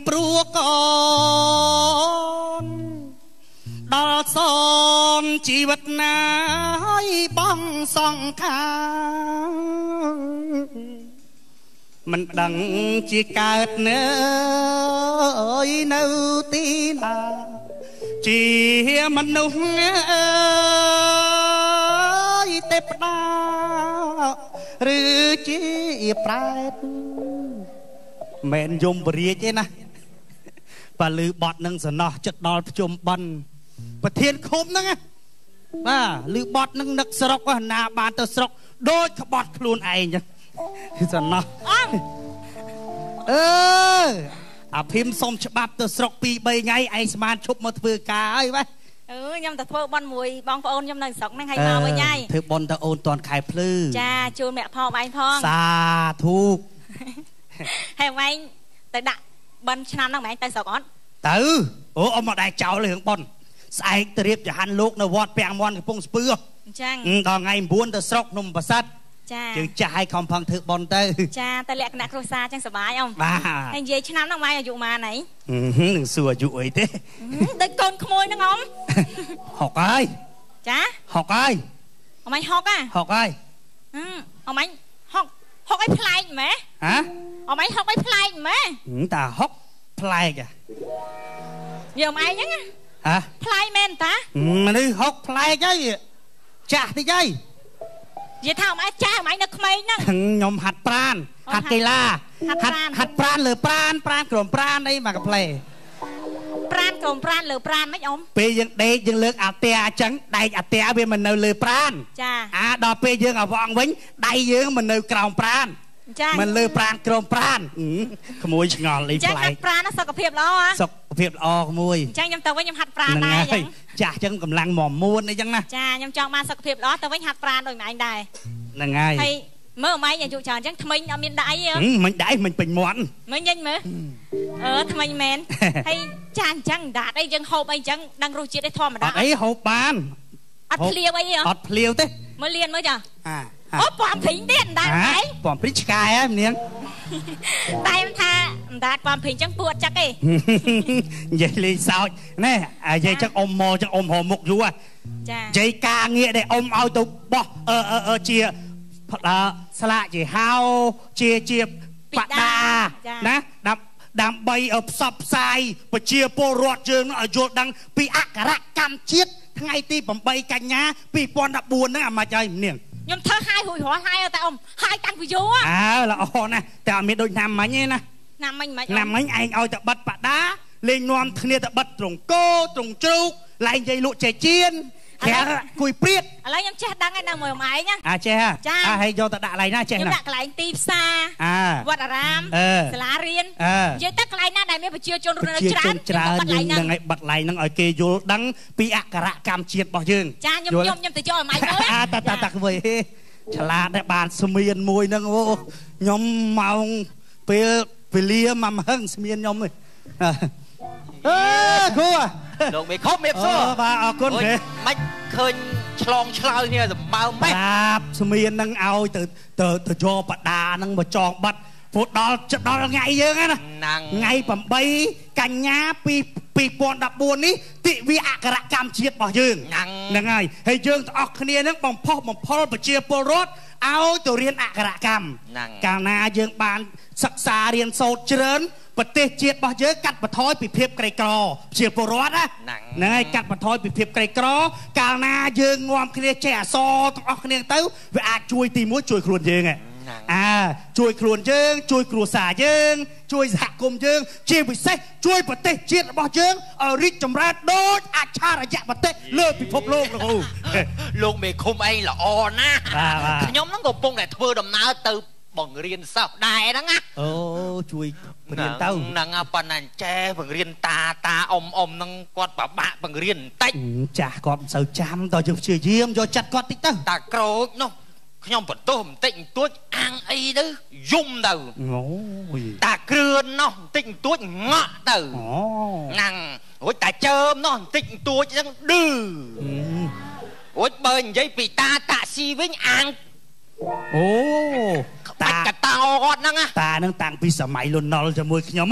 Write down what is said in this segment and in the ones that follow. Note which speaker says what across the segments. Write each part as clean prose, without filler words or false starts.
Speaker 1: ព្រោះកូនដល់សនជីវិតណាឲ្យបងសង្ខារមិនដឹងជាកើតនៅនៅទីណាជាមនុស្សទេពតាឬជាប្រែតមិនយំបរិយាទេណាបើលឺបត់នឹងសំណោះចិត្តដល់ភ្ជុំបិណ្ឌប្រធានឃុំហ្នឹងបាទលឺបត់នឹងនឹកស្រុកណាបានទៅស្រុកដូចក្បត់ខ្លួនឯងចឹងសំណោះអាភីមសុំច្បាប់ទៅស្រុក 2-3 ថ្ងៃឯងស្មានឈប់មកធ្វើការហើយបាទ
Speaker 2: ខ្ញុំទៅធ្វើបន់មួយបងប្អូនខ្ញុំនៅស្រុកហ្នឹងហើយមកវិញហើយ
Speaker 1: ធ្វើបន់ទៅអូនតនខែភ្លឺ
Speaker 2: ចាជូនមាក់ផងឯងផង
Speaker 1: សាធុ
Speaker 2: ហើយឯងទៅដាក់បន់ឆ្នាំហ្នឹងឯងទៅស្រុកអត់
Speaker 1: ទៅអូអមមកដែរចោលរឿងបន់ស្អែកទៅរៀបចហាន់លោកនៅវត្តពាំងមន់កំពង់ស្ពឺ
Speaker 2: អញ្ចឹង
Speaker 1: ដល់ថ្ងៃ9ទៅស្រុកភ្នំប្រសិទ្ធ
Speaker 2: ចា
Speaker 1: យើងចាស់ឲ្យខំផឹងធ្វើបន់ទៅ
Speaker 2: ចាតែលក្ខណៈគ្រួសារចឹងសប្បាយអ៊ំ
Speaker 1: បាទ
Speaker 2: ហើយនិយាយឆ្នាំហ្នឹងម៉ែអាយុប៉ុន្មានហី
Speaker 1: នឹងសួរអាយុអីទេ
Speaker 2: ដូចកូនក្មួយហ្នឹងអ៊ំ
Speaker 1: 60ហើយ
Speaker 2: ចា
Speaker 1: 60ហើយ
Speaker 2: អ៊ំអញ60ហ៎
Speaker 1: 60ហើយ
Speaker 2: អ៊ំអញ60អីប្លែកម៉ែ
Speaker 1: ហ៎
Speaker 2: អ៊ំអញ60អីប្លែកម៉ែ
Speaker 1: តា60ប្លែកហ៎
Speaker 2: យើងអ៊ំឯងហ្នឹង
Speaker 1: ហ៎
Speaker 2: ប្លែកមែនតា
Speaker 1: មនុស្ស60ប្លែកហើយចាស់តិចហើយ
Speaker 2: និយាយថាអ៊ំឯងចាស់អ៊ំឯងនៅក្មេងហ្នឹង
Speaker 1: ខ្ញុំហាត់ប្រាណហាត់កីឡាហាត់ប្រាណលើប្រាណក្រោមប្រាណអីមកកាផ្លេ
Speaker 2: ប្រាណក្រោមប្រាណលើប្រាណមិនអ៊ំ
Speaker 1: ពេលយើងដេកយើងលើកអាទះអញ្ចឹងដែកអាទះវាមិននៅលើប្រាណ
Speaker 2: ចា
Speaker 1: ដល់ពេលយើងអវងវិញដៃយើងមិននៅក្រោមប្រាណ
Speaker 2: ចា
Speaker 1: មិនលើប្រាណក្រោមប្រាណក្មួយឆ្ងល់អីប្លែក
Speaker 2: ចាហាត់ប្រាណសុខភាពល្អហ៎
Speaker 1: សុខភាពល្អក្មួយ
Speaker 2: អញ្ចឹងខ្ញុំទៅវិញខ្ញុំហាត់ប្រាណដែរអញ្ចឹង
Speaker 1: ចាស់អញ្ចឹងកម្លាំងមាំមួនអីចឹងណា
Speaker 2: ចាខ្ញុំចង់បានសុខភាពល្អទៅវិញហាត់ប្រាណដូចម៉ែឯងដែរ
Speaker 1: ហ្នឹងហើយ
Speaker 2: ហើយមើលម៉ែអាយុច្រើនអញ្ចឹងថ្មិញអត់មានដៃទេ
Speaker 1: មិនដៃមិនពេញមាត់
Speaker 2: មើលញញមើលថ្មិញមែនហើយចាអញ្ចឹងដាតអីយើងហូបអីអញ្ចឹងដឹងរសជាតិឯធម្មតា
Speaker 1: អត់អីហូបបាន
Speaker 2: អត់ភ្លាវអី
Speaker 1: អត់ភ្លាវទេ
Speaker 2: មើលលៀនមើលចាអូប៉ំព្រីងទៀតអណ្ដាតឯង
Speaker 1: ប៉ំព្រីងឆ្កែហ្នឹងនាង
Speaker 2: តែខ្ញុំថាអណ្ដាតប៉ំព្រីងចឹងពួតចឹកឯង
Speaker 1: និយាយលេងសើចណែនិយាយចឹងអ៊ំមកចឹងអ៊ំរមុខយូរ
Speaker 2: ចា
Speaker 1: និយាយការងារដែលអ៊ំឲ្យទៅបោះជាស្លាកជាហៅជាបដាណាដើម្បីផ្សព្វផ្សាយប្រជាពលរដ្ឋយើងឲ្យយល់ដឹងពីអក្សរកម្មជាតិថ្ងៃទី8កញ្ញា2014ហ្នឹងអាម៉េចហើយនាង
Speaker 2: ខ្ញុំធ្វើហាយរួចរាល់ហាយតែអ៊ំហាយតាំងពីយូរ
Speaker 1: ល្អណាស់តែអត់មានដូចណាំមិញទេណា
Speaker 2: ណាំមិញមិន
Speaker 1: ណាំមិញឯងឲ្យតែបិទបដាលេងនាំគ្នាទៅបិទត្រង់គោត្រង់ជ្រូកឡើងនិយាយលក់ចេះជៀនគេគួយព្រៀត
Speaker 2: ឥឡូវខ្ញុំចេះដឹងហើយនៅមួយឯងណា
Speaker 1: ចេះហើយយកទៅដាក់កន្លែងណាចេះណា
Speaker 2: ខ្ញុំដាក់កន្លែងទីផ្សារវត្តអារាមសាលារៀននិយាយទៅកន្លែងណាដែលមានប្រជាជនរស់នៅច្រើន
Speaker 1: ហ្នឹងហើយបាត់កន្លែងហ្នឹងឲ្យគេយល់ដឹងពីអក្សរកម្មជាតិរបស់យើង
Speaker 2: ចាខ្ញុំទៅយកឲ្យម៉ៃមើល
Speaker 1: តាក្មួយឆ្លាតដែរបានស្មៀនមួយហ្នឹងអូខ្ញុំម៉ោងពេលវេលាមកមហឹងស្មៀនខ្ញុំនេះគូ
Speaker 3: លោកមេខុបមេផ្សោ
Speaker 1: បាទអរគុណទេ
Speaker 3: មិនឃើញឆ្លងឆ្លើយគ្នាសម្បើម៉េច
Speaker 1: បាទស្មៀនហ្នឹងឲ្យទៅយកបដាហ្នឹងមកចងបាត់ព្រោះដល់ថ្ងៃយើងណាថ្ងៃ8កញ្ញា2014នេះទិវាអក្សរកម្មជាតិរបស់យើងហ្នឹងហើយយើងទាំងអស់គ្នាហ្នឹងបំផុសបំផុលប្រជាពលរដ្ឋឲ្យទៅរៀនអក្សរកម្មកាលណាយើងបានសិក្សារៀនសូត្រច្រើនប្រទេសជាតិរបស់យើងកាត់បន្ថយពីភាពក្រីក្រជាពលរដ្ឋណាហ្នឹងហើយកាត់បន្ថយពីភាពក្រីក្រកាលណាយើងនាំគ្នាចេះអក្សរទាំងអស់គ្នាទៅវាអាចជួយទី1ជួយខ្លួនយើងជួយខ្លួនយើងជួយគ្រួសារយើងជួយសហគមន៍យើងជាពិសេសជួយប្រទេសជាតិរបស់យើងឲ្យរីកចម្រើនដូចអច្ឆរិយប្រទេសលើពិភពលោក
Speaker 3: លោកមេឃុំឯងល្អណាស់ខ្ញុំហ្នឹងកំពុងតែធ្វើដំណើរទៅបង្រៀនសិស្សដែរហ្នឹងណា
Speaker 1: អូជួយបង្រៀនទៅ
Speaker 3: ហ្នឹងប៉ុណ្ណាចេះបង្រៀនតាអ៊ំហ្នឹងគាត់ពិបាកបង្រៀនបន្តិច
Speaker 1: ចាស់គាត់មិនសូវចាំតើយើងព្យាយាមយកចិត្តគាត់តិចទៅ
Speaker 3: តាក្រូចនោះខ្ញុំបន្ទោសបន្តិចបន្តួចអាំងអីទៅយំទៅ
Speaker 1: អូយ
Speaker 3: តាគ្រឿននោះបន្តិចបន្តួចងក់ទៅហ្នឹងរួចតាចើមនោះបន្តិចបន្តួចហ្នឹងឌឺរួចបើនិយាយពីតាស៊ីវិញអាំង
Speaker 1: អូ
Speaker 3: តាកតោគាត់ហ្នឹង
Speaker 1: តាហ្នឹងតាំងពីសម័យលន់ណុលជាមួយខ្ញុំ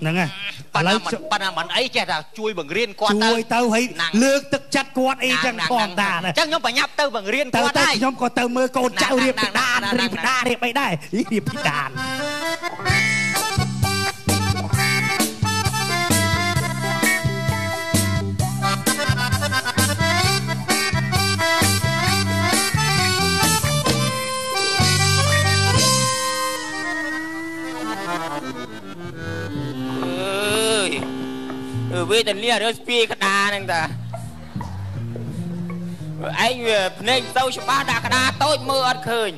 Speaker 1: ហ្នឹងហើយឥឡូវ
Speaker 3: ប៉ុន្តែមិនអីចេះតែជួយបង្រៀនគាត់ទៅ
Speaker 1: ជួយទៅហើយលើកទឹកចិត្តគាត់អីចឹងធម្មតាដែរ
Speaker 3: អញ្ចឹងខ្ញុំបញ្ញាប់ទៅបង្រៀនគាត់
Speaker 1: ហើយខ្ញុំក៏ទៅមើលកូនចៅរៀបពីដានរៀបពីដានរៀបអីដែររៀបពីដាន
Speaker 3: វាតែនេះរើស្ពាយក្តារហ្នឹងតាឯងវាភ្នែកទៅច្បាស់ដាក់ក្តារតូចមើលអត់ឃើញ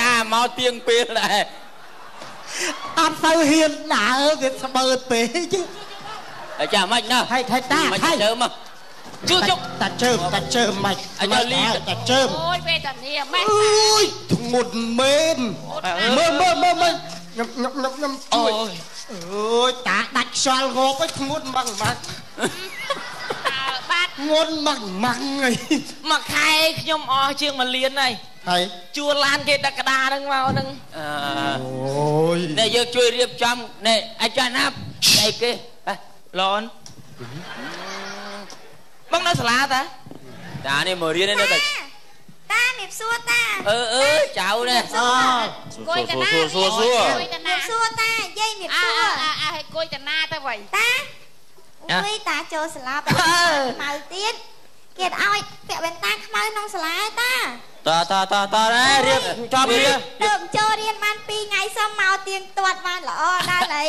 Speaker 3: តាមកទៀងពេលដែរ
Speaker 1: អត់ទៅហ៊ានដើរវាស្បើតពេក
Speaker 3: អាចាមិនណា
Speaker 1: ហើយតា
Speaker 3: មិនជើមមកជឿជុក
Speaker 1: តាជើមមិន
Speaker 3: អាចាលី
Speaker 1: តាជើម
Speaker 2: អូយវេទនាម៉េច
Speaker 1: អើយធ្ងន់មែនមើលខ្ញុំអូយតាដាច់ខ្យល់ងប់ឲ្យធ្ងន់ម៉ាំង
Speaker 2: បាត់
Speaker 1: ធ្ងន់ម៉ាំងអី
Speaker 3: មួយខែខ្ញុំអស់ជាង1លានហើយជួលឡានគេដាក់ក្តារហ្នឹងមកហ្នឹង
Speaker 1: អូយ
Speaker 3: នេះយើងជួយរៀបចំនេះអាចារ្យណាប់អីគេឡនបងនៅសាលាតានេះមករៀននៅតែ
Speaker 2: តាមៀបសួរតា
Speaker 3: ចៅនេះ
Speaker 2: គួយកណា
Speaker 3: សួរ
Speaker 2: មៀបសួរតាយាយមៀបសួរគួយកណាទៅវិញតាអើយតាចូលសាលាខ្មៅទៀតគេឲ្យពាក់វ៉ែនតាខ្មៅក្នុងសាលាតា
Speaker 3: ដែររៀបចំរៀន
Speaker 2: ទៅចូលរៀនបាន2ថ្ងៃសុំមកទៀងទាត់បានល្អដល់ហើយ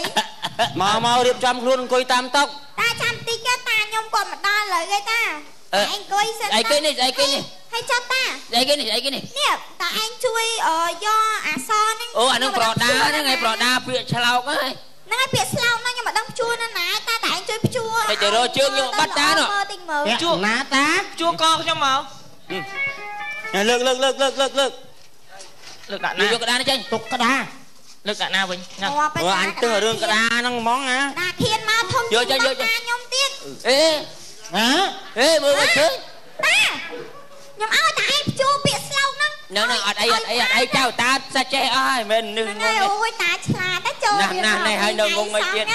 Speaker 3: មករៀបចំខ្លួនអង្គុយតាមតុ
Speaker 2: តាចាំតិចតាខ្ញុំគាត់មកដល់ហើយទេតាឯងអង្គុយសិន
Speaker 3: អីគេនេះ
Speaker 2: ហើយចាប់តា
Speaker 3: អីគេនេះ
Speaker 2: នេះតាឯងជួយយកអាសហ្នឹង
Speaker 3: អូអានឹងប្រដាហ្នឹងឯងប្រដាពាក្យឆ្លោកហ្នឹង
Speaker 2: ហ្នឹងឯងពាក្យឆ្លោកហ្នឹងខ្ញុំមិនដឹងជួណាតាឯងជួយជួ
Speaker 3: តែទៅរកជើងខ្ញុំបាត់តានោះ
Speaker 2: ជួ
Speaker 1: ណាតា
Speaker 3: ជួកខ្ញុំមកលើកដាក់ណាយកក្តារនេះចេញ
Speaker 1: ទុកក្តារ
Speaker 3: លើកដាក់ណាវិញ
Speaker 2: ហ្នឹង
Speaker 3: អញទើរឿងក្តារហ្នឹងហ្មងណា
Speaker 2: តាធៀនមកធំ
Speaker 3: យក
Speaker 2: ខ្ញុំទៀត
Speaker 3: មើលឃើញ
Speaker 2: តាខ្ញុំឲ្យតាឯងជួពាក្យស្លោកហ្នឹង
Speaker 3: ហ្នឹងអត់អីចៅតាសាច់ចេះអស់ហើយមិននឹងងង
Speaker 2: អូយតាឆ្លាតណាចូល
Speaker 3: ណានេះហើយនៅងងមិនទៀត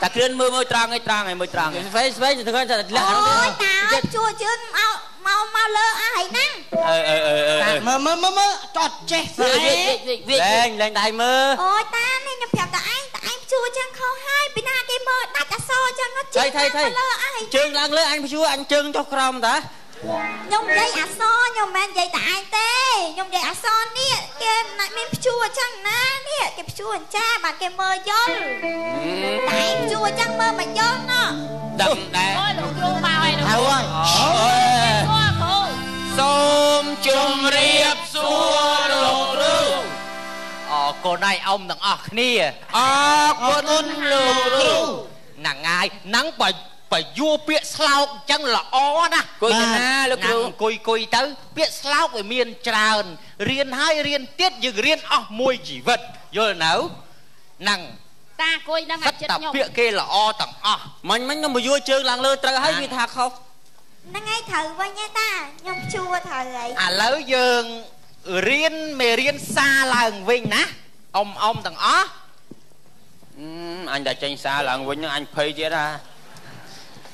Speaker 3: តាគ្រឿនមើលត្រង់ឲ្យមើលត្រង់ស្វែងទៅឃើញតែលាក់
Speaker 2: អូយតាជួជឿនមកលើអស់ហើយហ្នឹង
Speaker 1: មើលចត់ចេះស្អី
Speaker 3: លេងដៃមើល
Speaker 2: អូយតានេះខ្ញុំប្រាប់តាឯងជួចឹងខុសហើយពីណាគេមើលដាច់អសចឹង
Speaker 3: ជើងលើអស់ជើងឡើងលើអញជួអញជើងចុះក្រោមតា
Speaker 2: ខ្ញុំនិយាយអសខ្ញុំមិននិយាយតែឯងទេខ្ញុំនិយាយអសនេះគេមានព្យួរអញ្ចឹងណានេះគេព្យួរអញ្ចាបានគេមើលយល់តែព្យួរអញ្ចឹងមើលមិនយល់ណោះ
Speaker 3: ដឹងដែរ
Speaker 2: អូយលោកគ្រូមកហើយលោក
Speaker 1: គ្រូ
Speaker 3: សូមជម្រាបសួរលោកគ្រូអរគុណហើយអ៊ំទាំងអស់គ្នា
Speaker 1: អរគុណលោកគ្រូ
Speaker 3: ហ្នឹងហើយហ្នឹងបើយួរពាក្យស្លោកអញ្ចឹងល្អណាស់
Speaker 1: គួយណា
Speaker 3: លោកគ្រូអង្គុយទៅពាក្យស្លោកវាមានច្រើនរៀនហើយរៀនទៀតយើងរៀនអស់មួយជីវិតយល់នៅហ្នឹង
Speaker 2: តាគួយហ្នឹង
Speaker 3: ចិត្តខ្ញុំពាក្យគេល្អទាំងអស់មិញខ្ញុំមកយួរជើងឡើងលើត្រូវហើយវាថាខុស
Speaker 2: ហ្នឹងហើយត្រូវវិញទេតាខ្ញុំជួត្រូវហើយ
Speaker 3: ឥឡូវយើងរៀនមេរៀនសារឡើងវិញណាអ៊ំទាំងអស់អញតែចេញសារឡើងវិញហ្នឹងអញភ័យទៀត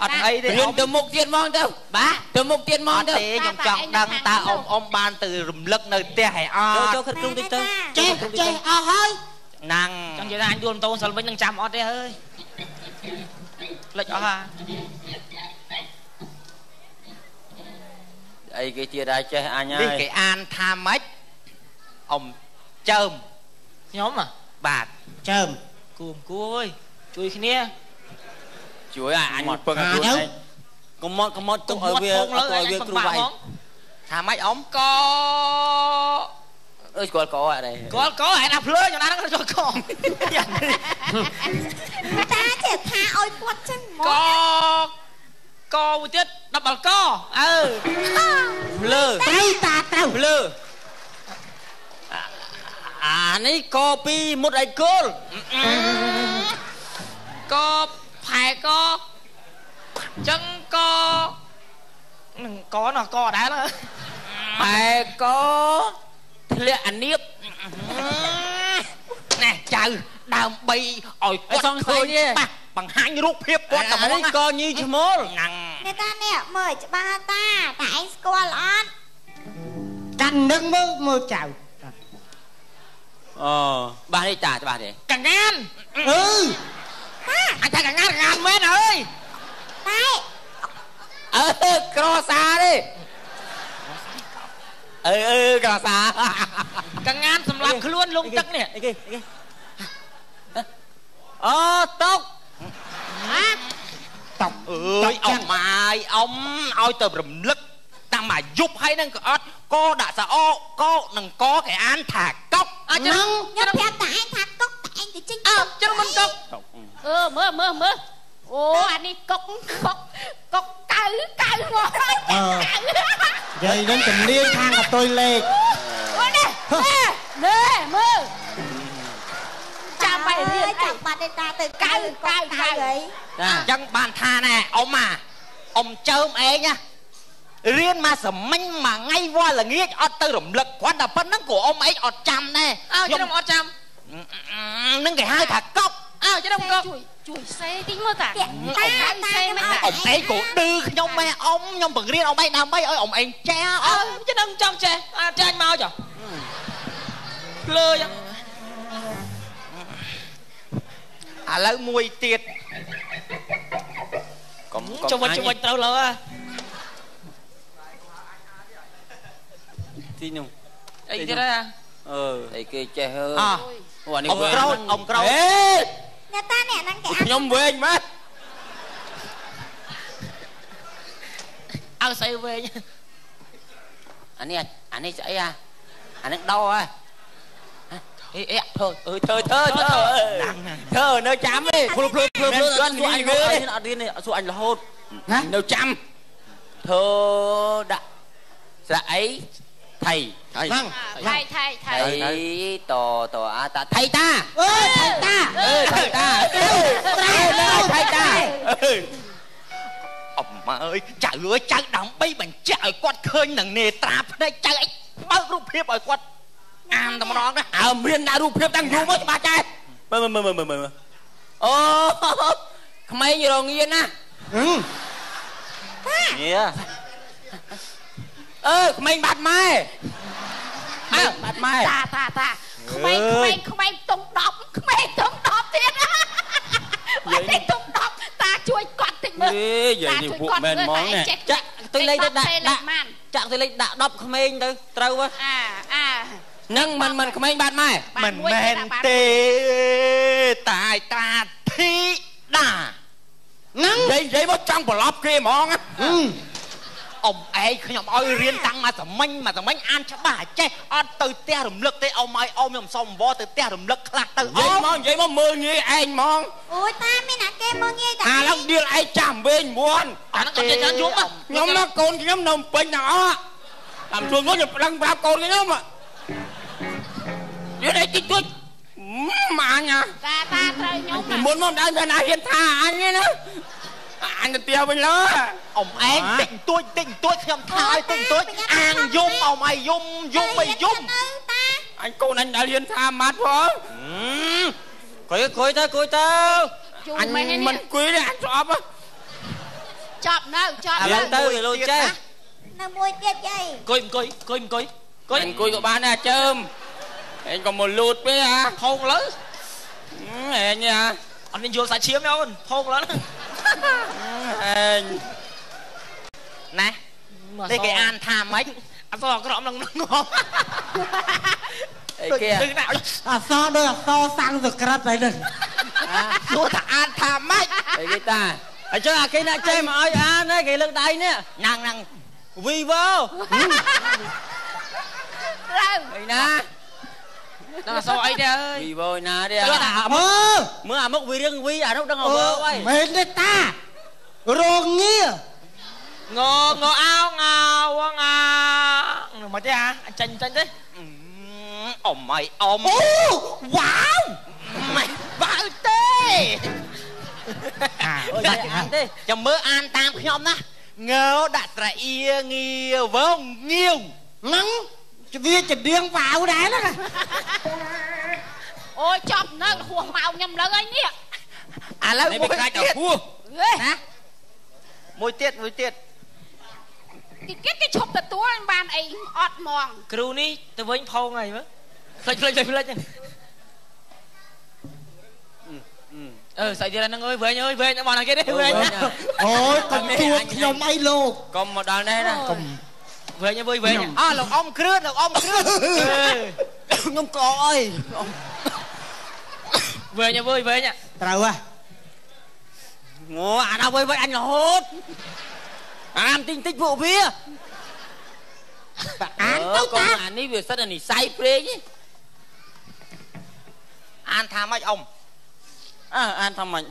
Speaker 3: អត់អីទេរៀនទៅមុខទៀតហ្មងទៅបាទទៅមុខទៀតហ្មងទៅខ្ញុំចង់ដឹងតើអ៊ំបានទៅរំលឹកនៅផ្ទះហើយអត់
Speaker 1: ចូលគ្រូតិចទៅចេះអស់ហើយ
Speaker 3: ហ្នឹងចង់និយាយថាអញដួលម៉ូតូសិលវិញនឹងចាំអត់ទេអើយលិចអស់អីគេទៀតដែរចេះអញហើយនេះគេអានថាម៉េចអ៊ំចើមខ្ញុំបាទ
Speaker 1: ចើម
Speaker 3: គួអើយជួយគ្នាជួយអញពឹងខ្លួនឯងកុំមកទុកឲ្យវាគ្រូវាយថាម៉េចអ៊ំកស្គាល់កអត់ដែរស្គាល់កឯណាភ្លើងណាហ្នឹងស្គាល់ក
Speaker 2: តាចេះថាឲ្យគាត់ចឹងហ្មង
Speaker 3: កមួយទៀត10បលកភ្លើ
Speaker 1: ត្រូវតាត្រូវ
Speaker 3: ភ្លើអានេះក2មុតឯគោលកផែកចឹងក
Speaker 4: có nó có đá đó
Speaker 3: mẹ có lệ anh niếp nè chờ đàm bay ỏi quất khơi bạc bằng hai rút hiếp quất tầm món co như chứ mố
Speaker 2: nè ta nè mời ba ta tại score lon
Speaker 1: canh nước mơ chào
Speaker 3: bà đi trả cho bà đi
Speaker 4: càng ngàn
Speaker 3: anh thấy càng ngàn mét ơi
Speaker 2: đấy
Speaker 3: cro xa đi cro xa
Speaker 4: càng ngàn sầm làm luôn lung tắc nè
Speaker 3: tóc ơi ông mày ông ôi tờ rầm lức ta mà giúp hay năng có đã sao có năng có cái án thả cốc
Speaker 2: nhưng theo tại anh thả cốc tại anh thì chính
Speaker 4: chứ nó mình cốc
Speaker 2: mơ ô anh đi cốc cៅ
Speaker 1: vậy đến tình liên thang của tôi lên
Speaker 2: nè mơ cha mày liên chọc mặt ta từ cៅvậy
Speaker 3: chẳng bàn tha nè ông chơm ấy nhá riêng mà sầm manh mà ngay qua là nghe ở từ rầm lực quan đập phân của ông ấy ở trăm nè
Speaker 4: chứ không ở trăm
Speaker 3: nâng cái hai thả cốc
Speaker 4: chứ không cốc
Speaker 2: chuỗi xe tính mơ cả
Speaker 3: ông ấy cổ đưa nhông mẹ ông nhông bằng riêng ông ấy làm bay ơi ông ấy cha
Speaker 4: chứ đừng trong cha anh mau chứ lơ vậy
Speaker 3: lấy mùi tiệt
Speaker 4: chung quanh tao lơ
Speaker 3: thì nhung
Speaker 4: ấy cái đó
Speaker 3: ấy cái che hơi ông câu
Speaker 2: nè ta nè năng cái
Speaker 3: nhông về anh má
Speaker 4: ăn say về
Speaker 3: anh ấy chạy anh ấy đau à thôi thơ nơi chám đi anh là hốt nơi chăm thơ đã ấy thầy tò ta thầy ta ông mà ơi trời ơi trời đóng bay bằng trời quạt khơi nằng nề trạp đây trời ấy bao rụp hiếp ở quạt ăn tao nó đó miền đã rụp hiếp đang rụp với ba trai mơ không mấy như đồ nghiên á không mấy bạt mai
Speaker 2: ta không anh tung đọc thiệt vậy đi tung đọc ta chui quạt thịt mơ
Speaker 3: vậy thì phụ men món nè chắc tôi lấy tôi lấy đã đọc không anh thôi trâu quá nâng mình không anh bạt mai mình men tê tài ta thi đà nâng vậy mất trong bỏ lóp kia món á ông ấy không ơi riêng tăng mà tầm manh ăn cho bà che ăn từ te rầm lực tới ông ấy ôm nhom xong vó từ te rầm lực lạc từ vậy mà mơ nghe anh mong
Speaker 2: ôi ta mới là cái mơ nghe
Speaker 3: à lắm điên ai chạm bên buồn
Speaker 4: nó còn chơi chán xuống mà
Speaker 3: nhóm nó con cái nhóm nồng bình đó làm chuông có nhập lăng bao con cái nhóm mà dưới đây chích chuột mà nha
Speaker 2: ta trời nhóm
Speaker 3: muốn mong đang bên này hiện tha anh ấy nữa anh tiêu bên lỡ ông em định tôi không thay định tôi ăn dung ông mày dung mày dung anh cô anh đã liên tha mát quá coi tao anh mình quý đấy anh chọp á
Speaker 2: chọp
Speaker 3: lần tư rồi luôn chứ
Speaker 2: nó môi tiết vậy
Speaker 4: coi
Speaker 3: anh coi của ba nè chơm anh còn một lụt với à
Speaker 4: thôn lớn
Speaker 3: anh nha
Speaker 4: anh nên vô xả chiếm nhau thôn lớn
Speaker 3: nè đây cái an tham mấy
Speaker 4: anh so cái rõm nó ngon
Speaker 3: kia
Speaker 1: so đây là so sang rồi cắt đấy đây
Speaker 3: số thằng an tham mấy cái ta ở chỗ là cái này chơi mà ơi an đấy cái lực đây nè năng vi vô nè
Speaker 4: nó là sao ấy thế ơi
Speaker 3: vi vô nè đi mưa mốc vi riêng vi đâu đang ở bờ quay
Speaker 1: mến đấy ta rồi nghe
Speaker 4: ngô ao ngào mà thế à anh tranh thế
Speaker 3: ông mày ông
Speaker 1: wow
Speaker 3: mày vào tê ơi an tê cho mơ an tam nhóm á ngớ đặt ra ia nghìa vông nghiêu
Speaker 1: nắng vì chỉ điên vào đấy đó
Speaker 5: ôi chọc nó hùa màu nhầm lớn ấy nè
Speaker 3: à lâu môi tiết
Speaker 5: hả
Speaker 3: môi tiết
Speaker 5: cái chụp từ túa anh bàn ấy ọt mòn
Speaker 4: kêu ní từ với phong này mới lên xảy ra nó ơi về nó bọn này kia đi về nhá
Speaker 1: ôi còn chuột nhom ai lô
Speaker 4: còn một đàn đây nè về nhá về nhá
Speaker 3: à lộc ông khướt
Speaker 1: nhom cò ơi
Speaker 4: về nhá
Speaker 1: trâu à
Speaker 3: ngô à đâu với anh là hốt
Speaker 4: làm tinh tích vụ bia
Speaker 3: con anh ấy việc sao là nỉ say phê chứ anh tham mấy ông
Speaker 4: anh thầm mạnh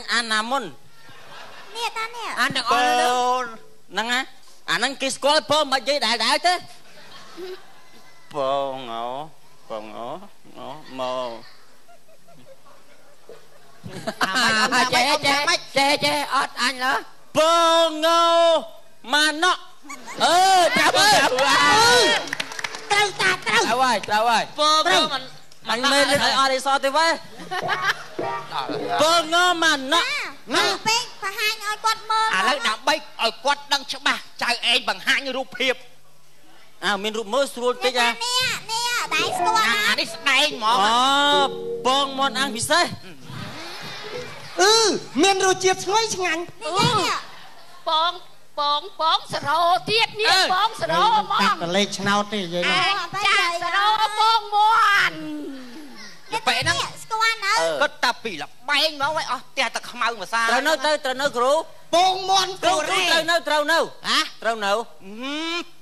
Speaker 4: anh làm môn
Speaker 2: nè ta nè
Speaker 4: anh đừng on đâu năng á anh kia score phơm mà dây đại thế
Speaker 3: phô ngộ mồ
Speaker 4: che anh đó phơ ngô mà nó chào ơi phơ ngô mình mê lên ở đây so tôi với phơ ngô mà nó
Speaker 2: phải hai người quạt mơ
Speaker 3: à lấy đám bay ở quạt đang cho bà trai em bằng hai như rụp hiệp
Speaker 4: mình rụp mơ xuống cái ra
Speaker 2: nè đại score
Speaker 3: anh đi đây mỏ
Speaker 4: phơ món ăn bị say
Speaker 1: miền rồi chiết ngay ngành
Speaker 5: bóng sờ rô tiết nhé bóng sờ rô mòn
Speaker 1: ta lấy cháo thì vậy nè
Speaker 5: chả sờ rô bóng mòn
Speaker 3: vậy nó
Speaker 2: score nữa
Speaker 3: có tập bị là bay nó vậy tia ta không mau mà sao
Speaker 4: trâu nâu cửu
Speaker 1: bông mòn
Speaker 4: trâu nâu
Speaker 3: hả
Speaker 4: trâu nâu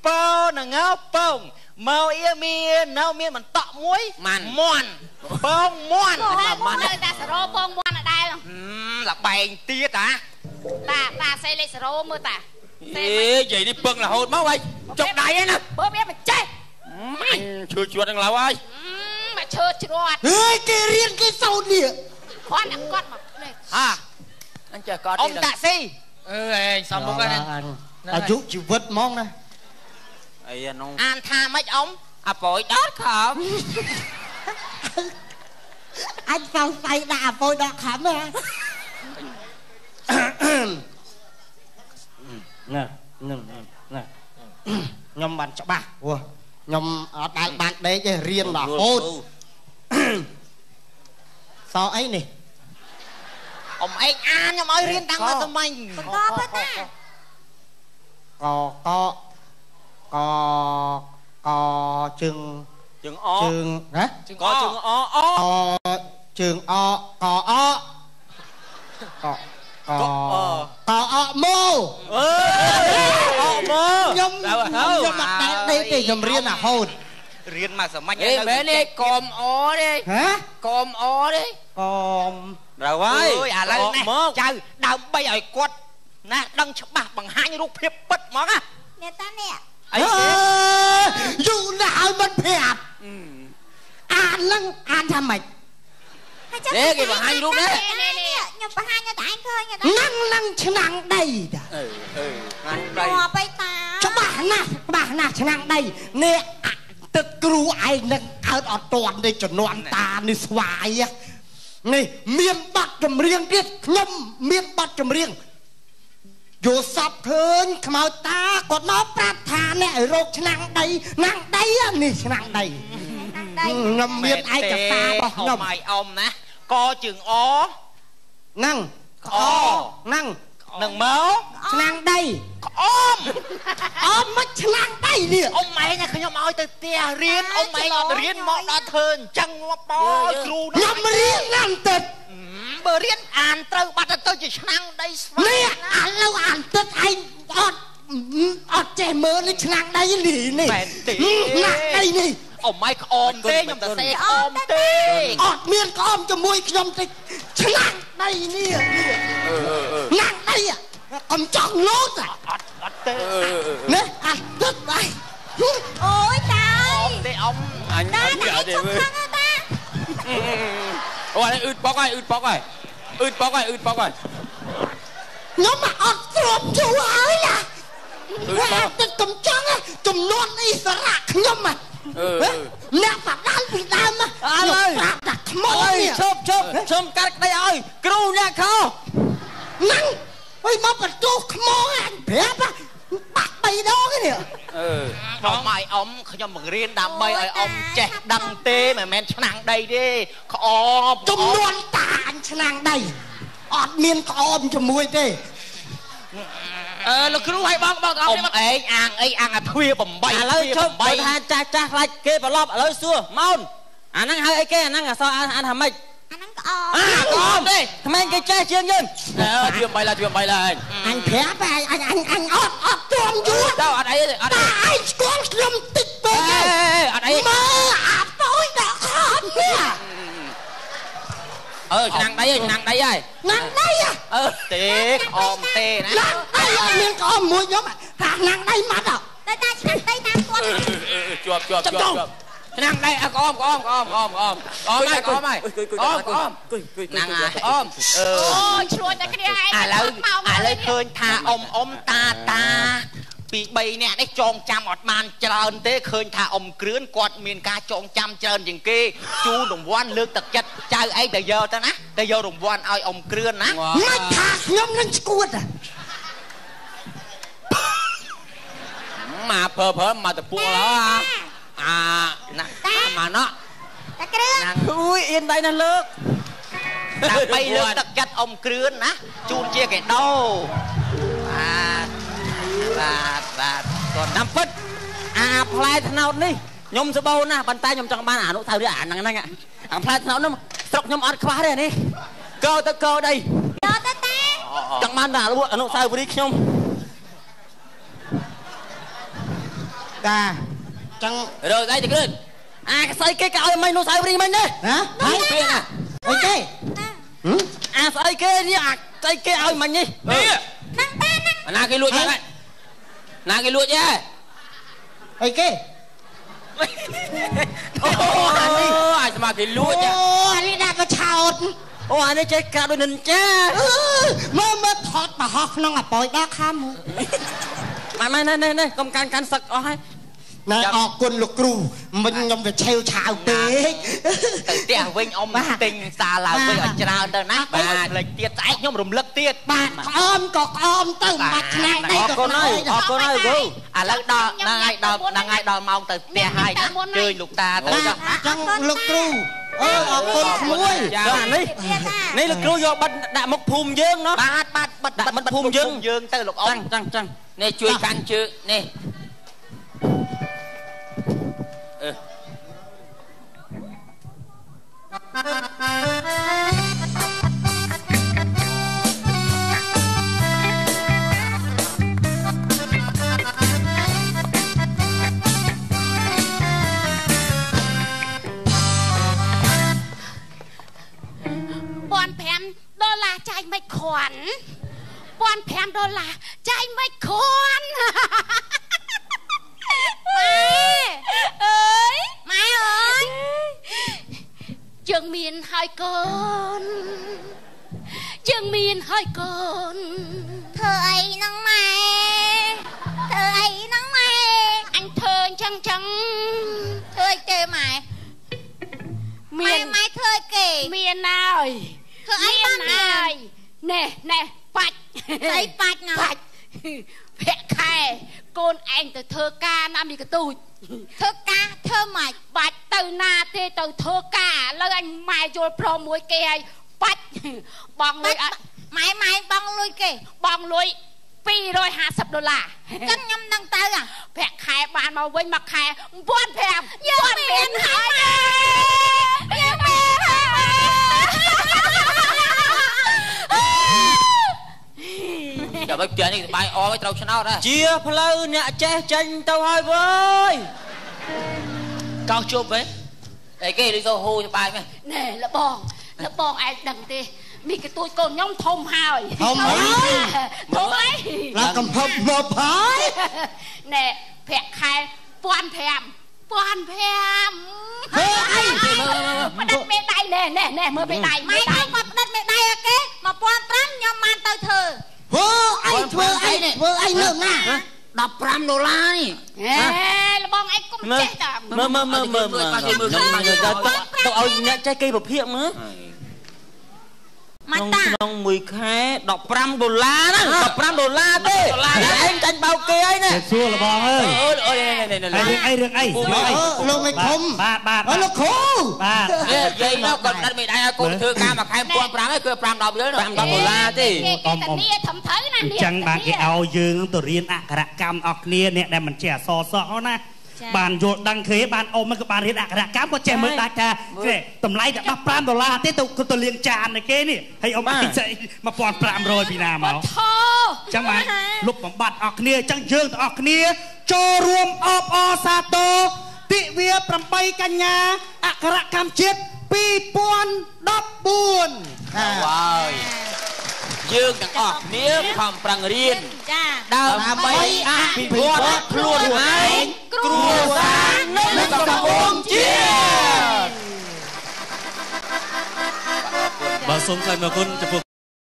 Speaker 3: pơ là ngáo bông màu ia miên mình tọ muối mòn bông mòn
Speaker 5: ta sờ rô bóng mòn ở đây
Speaker 3: là bay tiết
Speaker 5: ta xây lên sờ rô mưa ta
Speaker 4: vậy đi bưng là hồn máu ơi chọc đại ấy nè
Speaker 5: bố biết mà chết
Speaker 4: anh chưa chuột thằng lão ơi
Speaker 5: mà chưa chuột
Speaker 1: cái riêng cái sau nè
Speaker 5: con mà
Speaker 4: anh chờ con
Speaker 3: ông tạ si
Speaker 4: xong một cái
Speaker 1: ta giúp chịu vứt món này
Speaker 3: anh tha mấy ông
Speaker 4: bội đót không
Speaker 1: anh sao say đà bội đọt khẩm à nè nhom bạn cho ba nhom ở đại bạn đấy chứ riêng là hôn sao ấy nè
Speaker 3: ông ấy nhưng mà riêng tăng là tụi mình
Speaker 1: có chừng
Speaker 3: o
Speaker 1: chừng hả
Speaker 3: có chừng o
Speaker 1: chừng o có mô nhom mặt đây thì nhom riêng là hôn
Speaker 3: riêng mà sợ mạnh
Speaker 4: bé đi còm ó đi
Speaker 1: hả
Speaker 4: còm ó đi
Speaker 1: còm
Speaker 3: rồi ơi lấy nè chơi đào bay ở quật nè đăng cho bà bằng hai rút hiệp bất món
Speaker 2: nè ta nè
Speaker 1: dù nào mình phẹp ăn thầm mày
Speaker 4: để cái bằng hai rút đấy
Speaker 2: nhưng mà hai người đại khơi
Speaker 1: năng đây
Speaker 2: ngò bay ta
Speaker 1: cho bà nè năng đây nè tức kêu ai năng ở toàn đây cho non ta đi xoài á này miền bắc trầm riêng biết nhâm miền bắc trầm riêng dù sắp hơn màu ta còn nó prát thà nè rốt năng đây á nè năng đây ngâm miền ai cả ta bỏ ngâm
Speaker 3: mày ông nè co chừng ó
Speaker 1: năng
Speaker 3: nâng máu
Speaker 1: năng đây ôm mất năng đây nè
Speaker 3: ông mày nè không nói từ tia riêng ông mày riêng mọ đã thơn chăng bó kêu
Speaker 1: nhâm riêng năng tịch
Speaker 3: bờ riêng ăn trâu bắt tôi chỉ năng đây
Speaker 1: nè ăn lâu ăn tịch anh ọt trẻ mơ lên năng đây nè năng đây nè
Speaker 3: ông mày ôm tê nhưng mà xe ôm tê
Speaker 1: ọt miên có ôm cho môi nhâm tịch năng đây nè năng đây à ông chọn nốt à nè ăn tịch đây
Speaker 2: ôi trời
Speaker 3: tê ông
Speaker 2: anh đã chụp khăn ta
Speaker 4: ôi ướt bóc ơi
Speaker 3: អឺតបកហើយ
Speaker 1: ខ្ញុំមកអត់ទ្រាំជួហើយណាតែទឹកកំចង់ចំនួនអ៊ីសារ៉ាខ្ញុំអ្នកបដាល់ពីដើមឥឡូវប្រាប់តែខ្មោច
Speaker 4: ជប់ខ្ញុំកាត់ក្តីឲ្យគ្រូអ្នកខោ
Speaker 1: ហ្នឹងអីមកបន្ទោសខ្មោចអញប្រាប់បាក់3ដងនេះ
Speaker 3: អ៊ំឲ្យអ៊ំខ្ញុំបង្រៀនដើម្បីឲ្យអ៊ំចេះដឹងទេមិនមែនឆ្នាំងដីទេក្អម
Speaker 1: ចំនួនតាអញឆ្នាំងដីអត់មានក្អមជាមួយទេ
Speaker 4: លោកគ្រូឲ្យបងអ៊ំ
Speaker 3: ឯងអាងអាទ្វា8ឥ
Speaker 4: ឡូវជប់បើថាចាស់ខ្លាចគេប្រឡប់ឥឡូវសួរម៉ោនអាហ្នឹងហៅអីគេអាហ្នឹងអសអានថាម៉េច
Speaker 2: អាហ្នឹងក្អម
Speaker 4: ទេក្មេងគេចេះជាងយើង
Speaker 3: ទ្វា3ឡើយ
Speaker 1: អញប្រាប់អញអត់ទ្រាំយូរ
Speaker 4: ទៅអត់អីទេអត់អី
Speaker 1: ឯងស្គាល់ខ្ញុំតិចពេក
Speaker 4: អត់អី
Speaker 1: មើលអាប៉ោយដាក់ខំនេះ
Speaker 4: ឆ្នាំងដីហើយ
Speaker 1: ឆ្នាំងដី
Speaker 3: ទេក្អមទេណា
Speaker 1: អត់មានក្អមមួយខ្ញុំថាឆ្នាំងដីម៉ាត់
Speaker 2: តែឆ្នាំងដីតាមគាត់
Speaker 3: ជាប់
Speaker 4: ឆ្នាំងដីក្អមហើយ
Speaker 3: ហ្នឹងហើយអ៊ំ
Speaker 5: អូយឆ្លួយតែគ្នាឯង
Speaker 3: ឥឡូវឃើញថាអ៊ំតាពី3នាក់នេះចងចាំអត់បានច្រើនទេឃើញថាអ៊ំគ្រឿនគាត់មានការចងចាំច្រើនជាងគេជូនរង្វាន់លើកទឹកចិត្តចៅឯងទៅយកទៅណាទៅយករង្វាន់ឲ្យអ៊ំគ្រឿនណា
Speaker 1: មិនថាខ្ញុំនឹងស្គួត
Speaker 3: មកប្រើមកទៅពួលណាមកណោះ
Speaker 2: តាគ្រឿន
Speaker 4: អូយអៀនដៃណាលើក
Speaker 3: ដើម្បីលើកទឹកចិត្តអ៊ំគ្រឿនណាជូនជាកេដោបាទ
Speaker 4: គាត់តាមពិតអាផ្លែត្នោតនេះខ្ញុំសបោណាស់ប៉ុន្តែខ្ញុំចង់បានអនុស្សាវរីយ៍អាហ្នឹងអាផ្លែត្នោតនោះស្រុកខ្ញុំអត់ខ្វះទេនេះកោទៅកោដី
Speaker 2: យកទៅតា
Speaker 4: ចង់បានតែអនុស្សាវរីយ៍ខ្ញុំ
Speaker 1: តាចង់
Speaker 4: រើស្អីទៅគ្រឿនអាកស្អីគេក៏ឲ្យមិនអនុស្សាវរីយ៍មិនទេ
Speaker 1: ណា
Speaker 4: ហើយពីណា
Speaker 1: អីគេ
Speaker 4: អាស្អីគេនេះអាស្អីគេឲ្យមិននេះ
Speaker 2: ហ្នឹងតា
Speaker 4: ណាគេលួចហ្នឹងណាគេលួចទេ
Speaker 1: អីគេ
Speaker 4: អូអាស្មាគេលួច
Speaker 1: អូអានេះដាក់កឆោត
Speaker 4: អូអានេះចេះកាត់ដូចនិនចា
Speaker 1: មើលថតបរោះក្នុងអប៉ោយដល់ខាំ
Speaker 4: ម៉ែនេះកុំកាន់សឹកអស់ហើយ
Speaker 1: ណែអរគុណលោកគ្រូមិញខ្ញុំវាឆេវឆាវពេក
Speaker 3: ទៅផ្ទះវិញអ៊ំទិញសារឡើងវិញឲ្យច្រើនទៅណាបាទផ្លេចទៀតស្អែកខ្ញុំរំលឹកទៀត
Speaker 1: បាទក្អមក៏ក្អមទៅមកឆ្នាំដីក៏
Speaker 4: អរគុណហើយគ្រូ
Speaker 3: ឥឡូវដល់ដល់ម៉ោងទៅផ្ទះហើយណាជើញលោកតាទៅ
Speaker 1: ចុះចឹងលោកគ្រូអរគុណក្មួយ
Speaker 4: នេះលោកគ្រូយកបិទដាក់មុខភូមិយើងណោះ
Speaker 3: បាទបិទភូមិយើងទៅលោកអ៊ំ
Speaker 4: ចឹងនេះជួយកាន់ជើងនេះ
Speaker 5: $1,500ចាយមិនខ្វាន់$1,500ចាយមិនខ្វាន់
Speaker 2: ម៉ែអើយ
Speaker 5: យើងមានហើយកូន
Speaker 2: ធ្វើអីហ្នឹងម៉ែ
Speaker 5: អញធ្វើអញ្ចឹង
Speaker 2: ធ្វើអីទេម៉ែម៉ែធ្វើអីគេ
Speaker 5: មានហើយ
Speaker 2: ធ្វើអីបានហើយ
Speaker 5: ណែបាច់
Speaker 2: ស្អីបាច់ណា
Speaker 5: បាច់ភាក់ខែកូនឯងទៅធ្វើការណាមីកទូច
Speaker 2: ធ្វើការធ្វើម៉េច
Speaker 5: បាច់ទៅណាទេទៅធ្វើការឥឡូវអញម៉ែយល់ព្រមមួយគេឲ្យបាច់បងលុយ
Speaker 2: ម៉ែបងលុយគេ
Speaker 5: បងលុយ$250
Speaker 2: ចឹងខ្ញុំនឹងទៅ
Speaker 5: ប្រាក់ខែបានមកវិញមួយខែ$1,500
Speaker 2: យើងមានហើយយើងមាន
Speaker 3: ចាំឲ្យផ្ទះនេះសបាយអឲ្យត្រូវឆ្នោត
Speaker 4: ជាផ្លូវអ្នកចេះចេញទៅហើយវើ
Speaker 3: យកោជប់ហ៎អីគេដូចទៅហូរសបាយមែន
Speaker 5: ណែលបងឯងដឹងទេមីកទួចកូនខ្ញុំធំហើយ
Speaker 1: ធំហើយឡើងកំភឹបមកហើយ
Speaker 5: ណែប្រាក់ខែ$1,500
Speaker 2: ធ្វើអី
Speaker 5: មើលផ្ដិតមេដៃណែមើលមេដៃ
Speaker 2: ម៉ែមកផ្ដិតមេដៃអើគេ ទៅធ្វើ
Speaker 6: ហូអីធ្វើអីលើកណា$15នេះ
Speaker 5: ហេលបងឯងកុំចេះតា
Speaker 4: មើលទៅឲ្យអ្នកចេះគេប្រភេទមើលក្នុងមួយខែ$15ណា$15ទេឯងចាញ់បោកគេហើយណា
Speaker 1: សួរលបងអើយរឿងអី
Speaker 6: លោកមេឃុំ
Speaker 1: បាទ
Speaker 6: លោកគ្រូ
Speaker 1: បាទ
Speaker 4: និយាយមកគាត់ដាក់មេដៃឲ្យកូនធ្វើការមួយខែ$1500ហើយគឺ$5-10ទេ
Speaker 5: គេធានាត្រឹមត្រូវណា
Speaker 1: នេះអញ្ចឹងបានគេឲ្យយើងទៅរៀនអក្ខរកម្មអស់គ្នាអ្នកដែលមិនចេះអក្សរសក់ណាបានយល់ដឹងឃើញបានអ៊ំក៏បានរៀនអក្ខរកម្មក៏ចេះមើលដាច់ថាតម្លៃតែ$15ទេទៅលាងចានគេនេះហើយអ៊ំឯងស្អី$1500ពីណាមក
Speaker 5: ធោ
Speaker 1: ចឹងបានលុបបំបត្តិអស់គ្នាចឹងយើងទាំងអស់គ្នាចូលរួមអបអរសាទរទិវា8កញ្ញាអក្ខរកម្មជាតិ2014
Speaker 4: ហើយយើងទាំងអស់គ្នាខំប្រឹងរៀនដើម្បីអភិវឌ្ឍខ្លួនឯងគ្រួសារនិងសង្គមជាតិ
Speaker 1: បាទសូមថ្លែងអរគុណចំពោះ